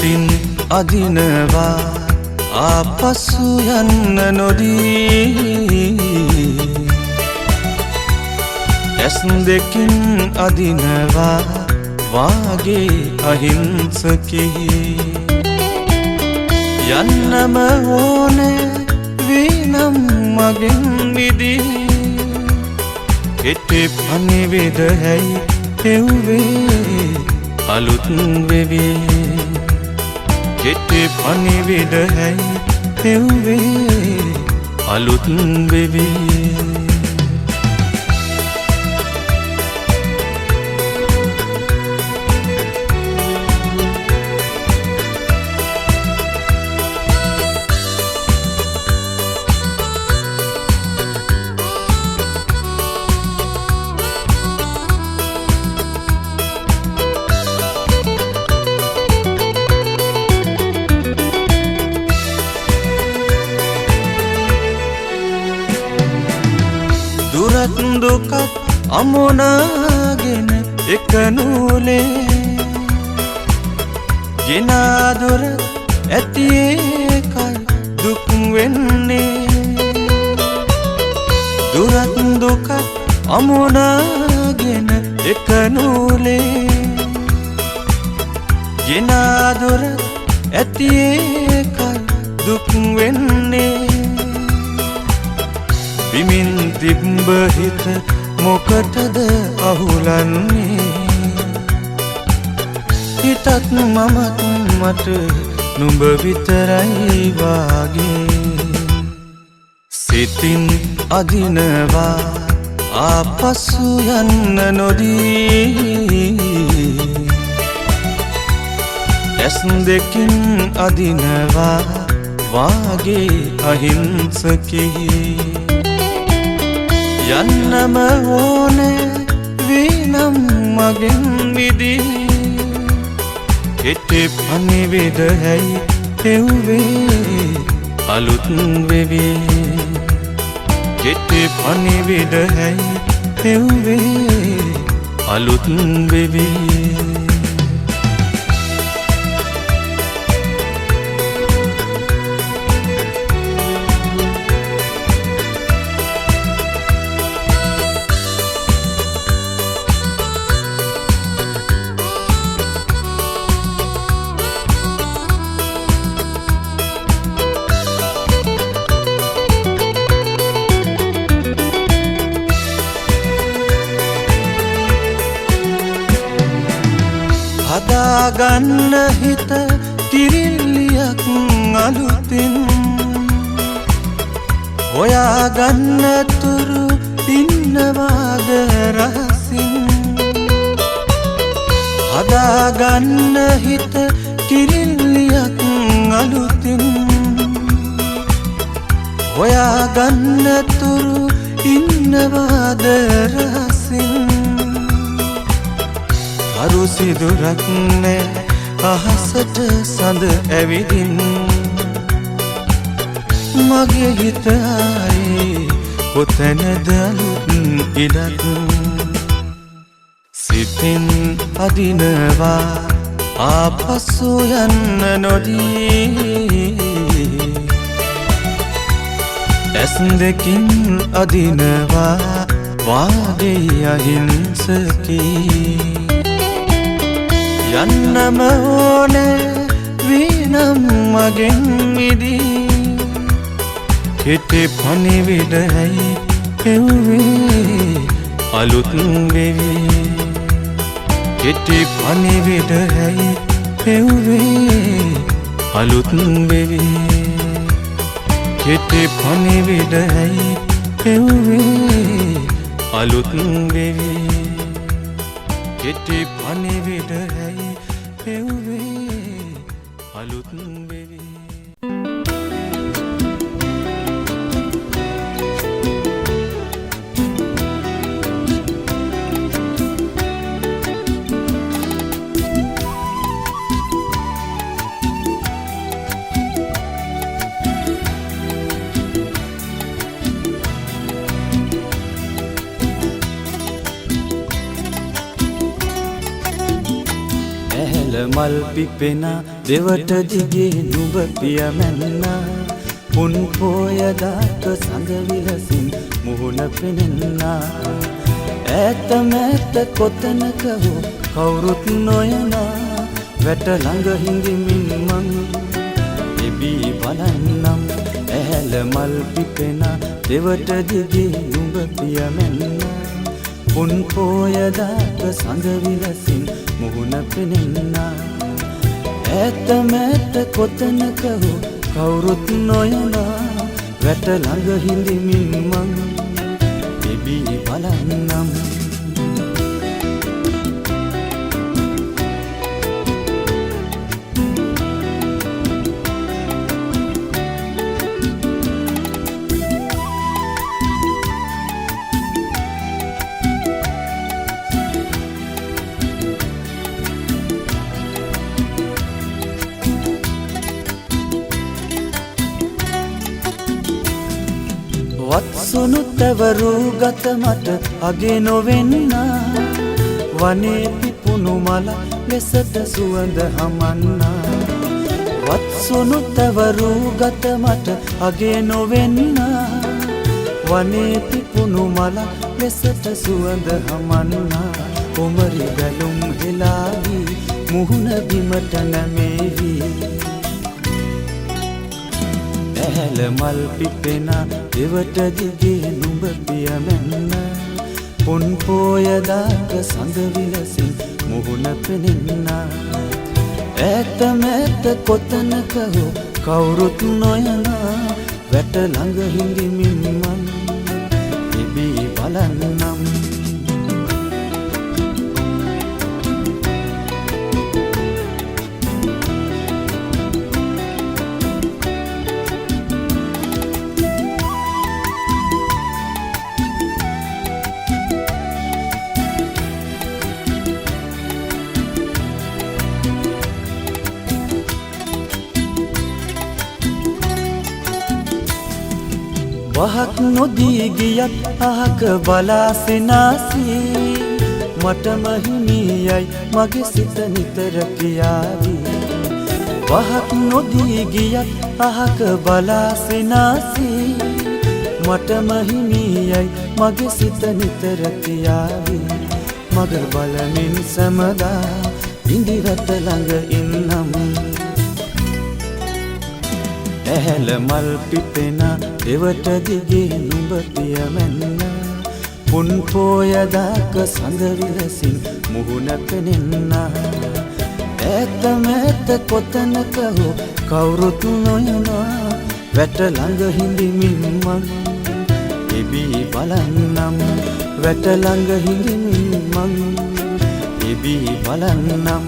සිතින් අදිනවා ආපසු යන්න නොදී ඇස් දෙකින් අදිනවා වාගේ අහිංසකී යන්නම ඕනේ වීනම් මගෙන් මිදී හිටේ පණිවිඩ හැයි එව්වේ අලුත් වෙවි හිටේ පණිවිඩ හැයි එව්වේ අලුත් වෙවි දුරත් දුකත් අමුණගෙන එක නූලේ ගෙනාදොර ඇති ඒකයි දුක් වෙන්නේ දුරත් දුකත් අමුණගෙන එක නූලේ ගෙනාදොර ඇති ඒකයි දුක් වෙන්නේ විමින් තිබ්බ හිත මොකටද අහුලන්නේ හිතත් මමත් මට නුඹ විතරයි වාගේ සිතින් අදිනවා ආපසු යන්න නොදී ඇස් දෙකින් අදිනවා වාගේ අහිංසකී යන්නම ඕනේ වීනම් මගෙන් මිදී හිටේ පණිවිඩ හැයි එව්වේ අලුත් වෙවි හිටේ පණිවිඩ හැයි එව්වේ අලුත් වෙවි හදාගන්න හිත කිරිල්ලියක් අලුතින් හොයාගන්න තුරු ඉන්නවාද රහසින් හදාගන්න හිත කිරිල්ලියක් අලුතින් හොයාගන්න තුරු ඉන්නවාද රහසින් අරු සිදුරක් නෑ අහසට සඳ ඇවිදින් මගේ හිත ආයේ කොතැනද අලුත් ඉඩක් සිතින් අදිනවා ආපසු යන්න නොදී ඇස් දෙකින් අදිනවා වාගේ අහිංසකී යන්නම ඕනේ වීනම් මගෙන් මිදී හිටේ පණිවිඩ හැයි එව්වේ අලුත් වෙවි හිටේ පණිවිඩ හැයි එව්වේ අලුත් වෙවි හිටේ පණිවිඩ හැයි එව්වේ අලුත් වෙවි හිටේ පණිවිඩ හැයි එව්වේ අලුත් වෙවි මල් පිපෙන දෙවට දිගේ නුඹ පියමැන්නා පුන් පෝය දාක සඳ විලසින් මුහුණ පෙනෙන්නා ඈත මෑත කොතනක හෝ කවුරුත් නොයනා වැට ළඟ හිඳිමින් මං එබී බලන්නම් ඇහැල මල් පිපෙන දෙවට දිගේ නුඹ පියමැන්නා පුන් පෝය දාක සඳ විලසින් මුහුණ පෙනෙන්නා ඈත මෑත කොතනක හෝ කවුරුත් නොයනා වැට ළඟ හිඳිමින් මං එබී බලන්නම් වත්සුණු තැවරු ගත මට අගේ නොවෙන්නා වනේ පිපුණු මල ලෙසට සුවඳ හමන්නා වත්සුණු තැවරු ගත මට අගේ නොවෙන්නා වනේ පිපුණු මල ලෙසට සුවඳ හමන්නා උමරි බැලුම් හෙලාවී මුහුණ බිමට නැමේවී ඇහැල මල් පිපෙන දෙවට දිගේ නුඹ පියමැන්නා පුන් පෝය දාක සඳ විලසින් මුහුණ පෙනෙන්නා ඈත මෑත කොතනක හෝ කවුරුත් නොයනා වැට ළඟ හිඳිමින් මං එබී බලන්නම් වහක් නොදී ගියත් අහක බලා සිනාසී මටම හිමියයි මගේ සිත නිතර කියාවී වහක් නොදී ගියත් අහක බලා සිනාසී මටම හිමියයි මගේ සිත නිතර කියාවී මග බලමින් සමදා ඉඳිරත ළඟ ඉන්නම් ඇහැල මල් පිපෙන දෙවට දිගේ නුඹ පියමැන්නා පුන් පෝය දාක සඳ විලසින් මුහුණ පෙනෙන්නා ඈත මෑත කොතනක හෝ කවුරුත් නොයනා වැට ළඟ හිඳිමින් මං එබී බලන්නම් වැට ළඟ හිඳිමින් මං එබී බලන්නම්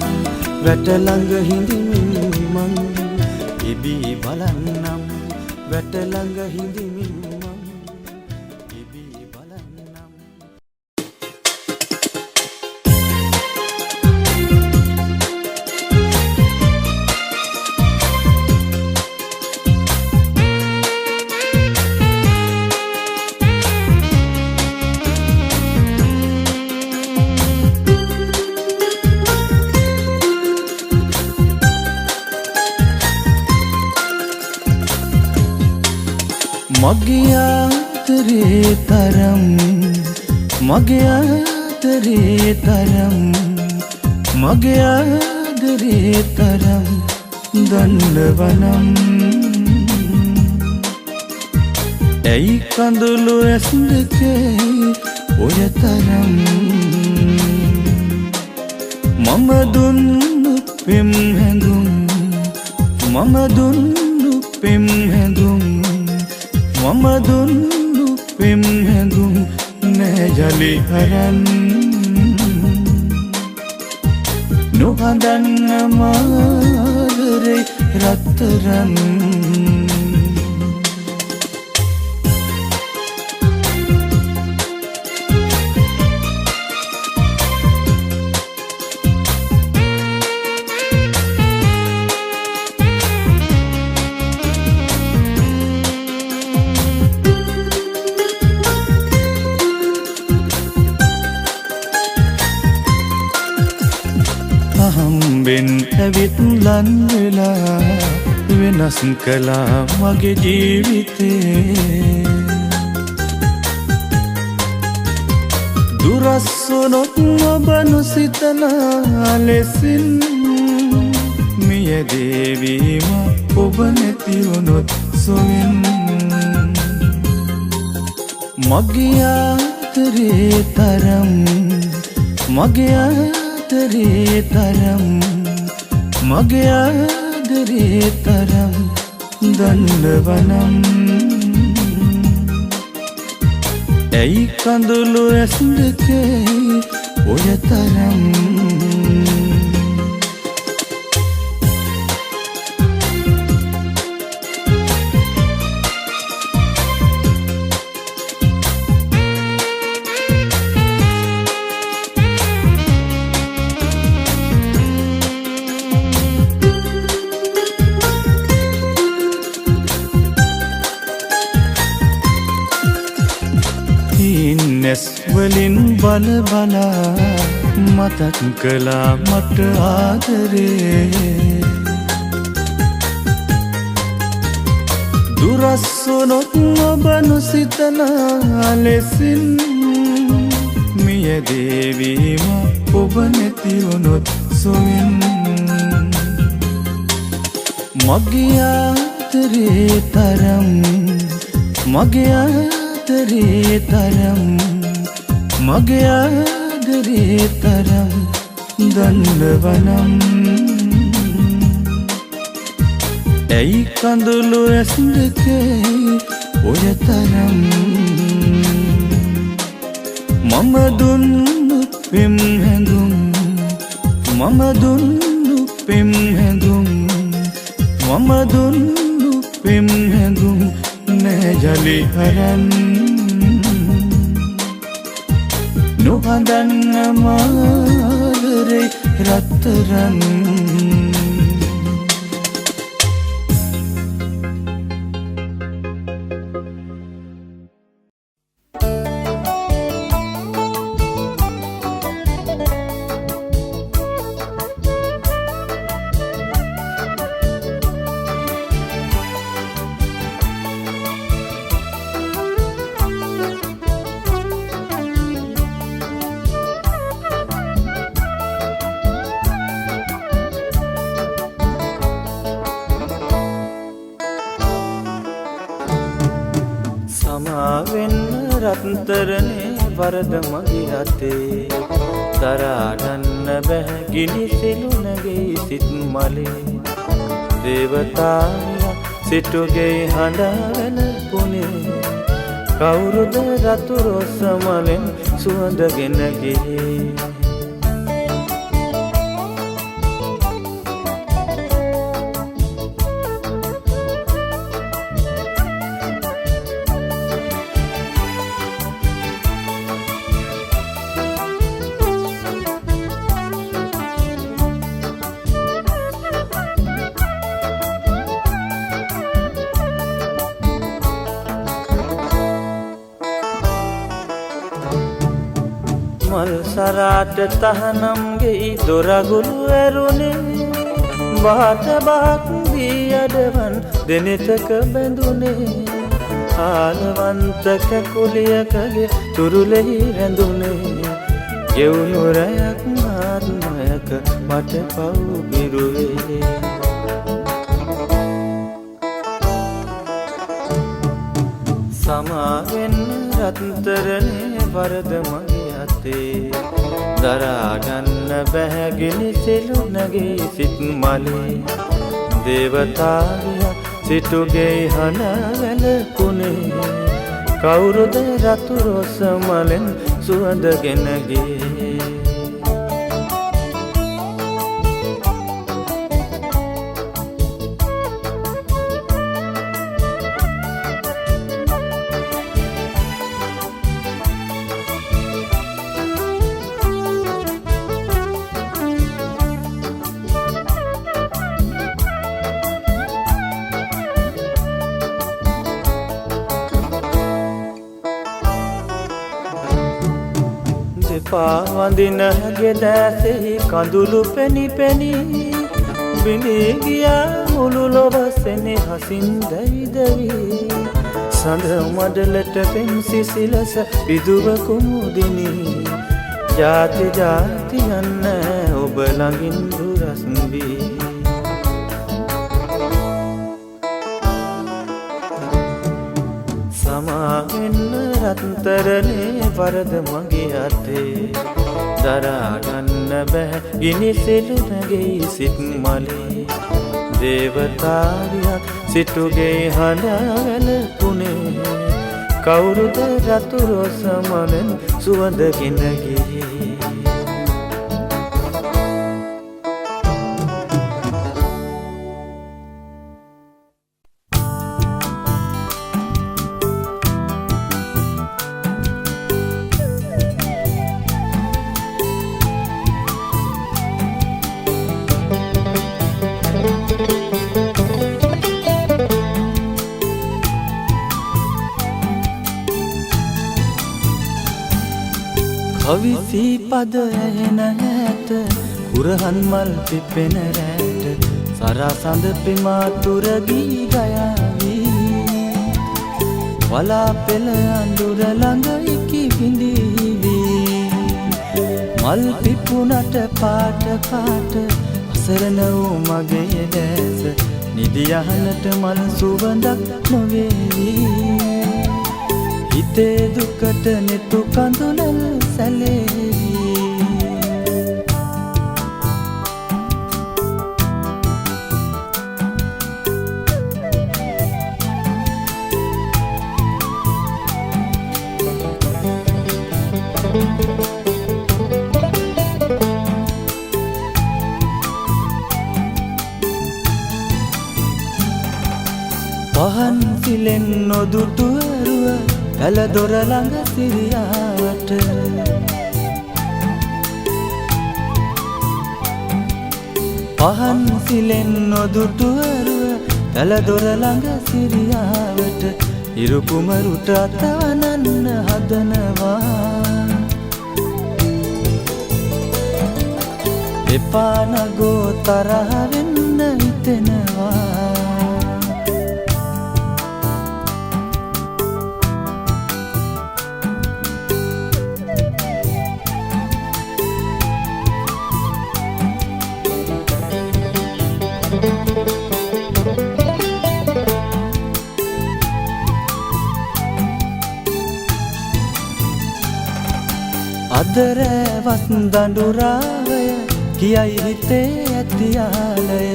වැට ළඟ හිඳිමින් මං එබී බලන්නම් වැට ළඟ හිඳිමින් මං එබී බලන්නම් මගේ ආදරේ තරම් මගේ ආදරේ තරම් මගේ ආදරේ තරම් දන්නවනම් ඇයි කඳුළු ඇස් දෙකේ ඔය තරම් මම දුන්නු පෙම් හැඟුම් මම දුන්නු පෙම් හැඟුම් මම දුන්නු පෙම් හැඟුම් නෑ යලි හරන් නොහඳන්න මාදරේ රත්තරන් අහම්බෙන් ඇවිත් ලන් වෙලා වෙනස් කළා මගේ ජීවිතේ දුරස්සොනොත් ඔබ නොසිතන ලෙසින් මියදේවීම ඔබ නැතිවුණොත් සොවින් මගේ ආදරේ තරම් මගේ ආදරේ තරම් මගේ ආදරේ තරම් දන්නවනම් ඇයි කඳුළු ඇස් දෙකේ ඔය තරම් නැස් වලින් බල බලා මතක් කළා මට ආදරේ දුරස්සොනොත් ඔබ නොසිතන ලෙසින් මියදේවීම ඔබ නැතිවුණොත් සොවින් මගේ ආදරේ තරම් මගේ ආදරේ තරම් මගේ ආදරේ තරම් දන්නවනම් ඇයි කඳුළු ඇස් දෙකේ ඔය තරම් මම දුන්නු පෙම් හැඳුම් මම දුන්නු පෙම් හැඳුම් මම දුන්නු පෙම් හැඳුම් නෑ ජලි හරන් නොහදන්න මාදරේ රත්තරන් රත්තරනේ වරද මගේ අතේ දරා ගන්න බැහැ ගිනි සෙලුනගේ සිත් මලේ දේවතාවියා සිටුගේ හඬවල පුනේ කවුරුද රතු රොස්ස මලෙන් සුවඳගෙන ගියේ මල් සරාට තහනම්ගේ දොරගුළු ඇරුණේ බාට බාක් දී අඩවන් දෙනෙතක බැඳුනේ ආලවන්ත කැකුලියකගේ තුරුලෙහි රැඳුනේ ගෙවුණු රැයක් ආත්මයක මට පව් බිරුවේ සමාවෙන්න රත්තරනේ වරද මගේ දරා ගන්න බැහැ ගිනි සෙලුනගේ සිත් මලේ දේවතාවියා සිටුගේ හඬවල කුනේ කවුරුද රතු රොස්ස මලෙන් සුවඳගෙන ගියේ පාවඳින ගෙදැසෙහි කඳුළු පෙනි පෙනී බිඳී ගියා මුළු ලොව සෙනෙහසින් දැවි දැවි සඳ මඩලට පෙම් සිසිලස පිදුව කුමුදිනි ජාති ජාති යන්න ඔබ ළඟින් දුරස් වී සමාවෙන්න රත්තරනේ වරද මගේ අතේ දරාගන්න බැහැ ගිනි සෙලුනගේ සිත් මලේ දේවතාවියක් සිටුගේ හඬවැල පුනේ කවුරුද රතු රොස මනෙන් සුවඳගෙන ගියේ කවිසි පද ඇහෙන හැට කුරහන් මල් පිපෙන රැට සරසඳ පිමාතුර ගී ගයාවී වලා පෙළ අඳුර ළඟ ඉකි බිඳීවී මල් පිපුණට පාට පාට අසරණ වූ මගේ දැස නිදියහනට මල් සුවඳක් නොවේවී හිතේ දුකට නෙතු කඳුලල් සැලේවී පහන් සිලෙන් නොදුටුවරුව පැල දොර ළඟ සිරියාවට පහන් සිලෙන් නොදුටුවරුව පැල දොර ළඟ සිරියාවට ඉරු කුමරුට අතවනන්න හදනවා එපා නගෝ තරහ වෙන්න හිතෙනවා අදරැවස් දඬුරාවය කියයි හිතේ ඇතියාලය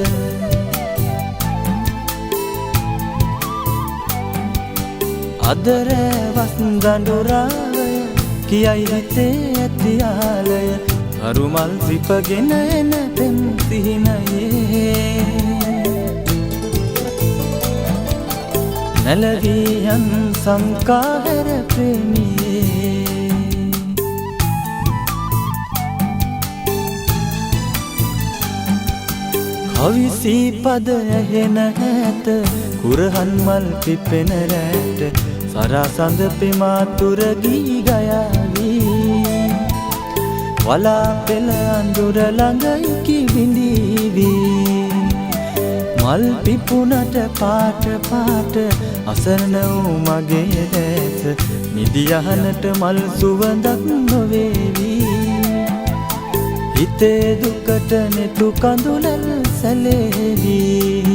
අදරැවස් දඬුරාවය කියයි හිතේ ඇතියාලය කරුමල් සිපගෙන එන පෙම් සිහිනයේ නැලවියන් සංකාර ප්‍රේමියේ කවිසි පද ඇහෙන හැට කුරහන් මල් පිපෙන රැට සරසඳ පිමාතුර ගී ගයාවී වලා පෙළ අඳුර ළඟ ඉකි බිඳීවී මල් පිපුණට පාට පාට අසරණ වූ මගේ දැස නිදියහනට මල් සුවඳක් නොවේවී හිතේ දුකට නෙතු කඳුලල් සැලේවී